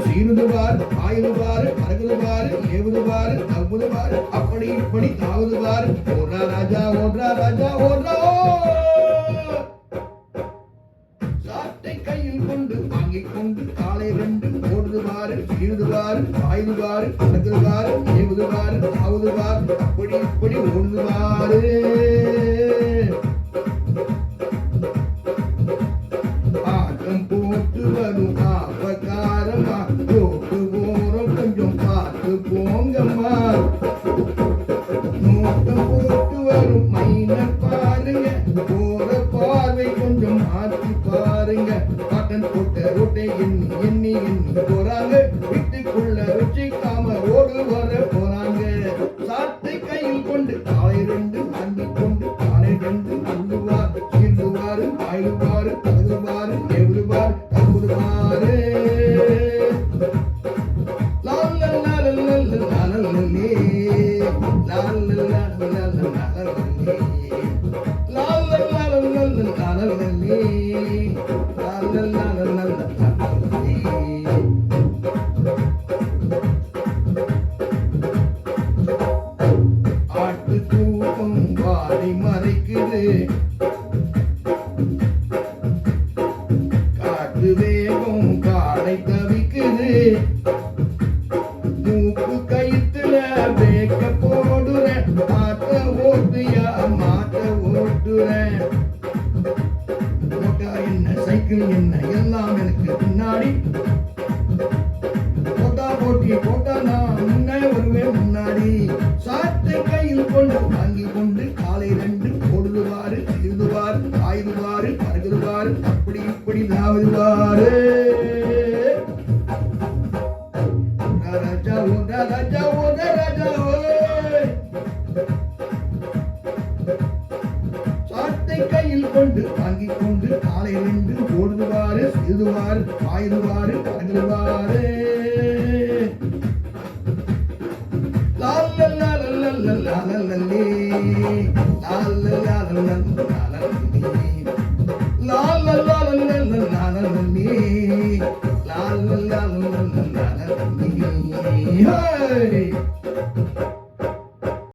சீருதுவார் ஆயுதுவார் பறகுதுவார் ஏவுதுவார் தவ்வுதுவார் அப்படி இப்படி தாவுதுவார் ஓடுறா ராஜா ஓடுறா ராஜா ஓடுறா சாட்டை கையில் கொண்டு வாங்கிக் கொண்டு காலை ரெண்டு ஓடுதுவார் சீருதுவார் ஆயுதுவார் பறகுதுவார் ஏவுதுவார் தாவுதுவார் அப்படி இப்படி ஓடுதுவாரு போட்டு வரும் ஆபகாரமா ரோட்டு ஓரம் கொஞ்சம் பார்த்து போங்கம்மா நோட்டம் போட்டு வரும் மைன பாருங்க போற பார்வை கொஞ்சம் மாற்றி பாருங்க காட்டன் போட்ட ரோட்டை எண்ணி எண்ணி எண்ணி போறாங்க வீட்டுக்குள்ள வச்சுக்காம ஓடு வர போறாங்க சாட்டை கையில் கொண்டு காலை ரெண்டு அண்ணி கொண்டு காலை ரெண்டு அள்ளுவார் சீர்ந்துவாரு ஆயுவாரு தகுவாரு எவ்வளவாரு தகுவாரு ஆட்டு கூட்டம் வாடி மறைக்குது காட்டு வேகம் காடை தவிக்குது மூக்கு கயித்துல வேக்க போடுறேன் மாட்ட ஓட்டுயா மாட்ட ஓட்டுறேன் போட்டா என்ன சைக்கிள் என்ன எல்லாம் எனக்கு பின்னாடி போட்டா போட்டி போட்டா நான் முன்னே வருவேன் முன்னாடி சாட்டை கையில் கொண்டு வாங்கி கொண்டு காலை ரெண்டு ஓடுதுவாரு எழுதுவார் ஆயுதுவாரு பறகுதுவாரு அப்படி இப்படி தாவுதுவாரு ராஜா ஓட ராஜா ஓட ராஜா ஓய் சாட்டை கையில் கொண்டு வாங்கி கொண்டு காலை ரெண்டு ஓடுதுவாரு எழுதுவாரு ஆயுதுவாரு பறகுதுவாரு Hey!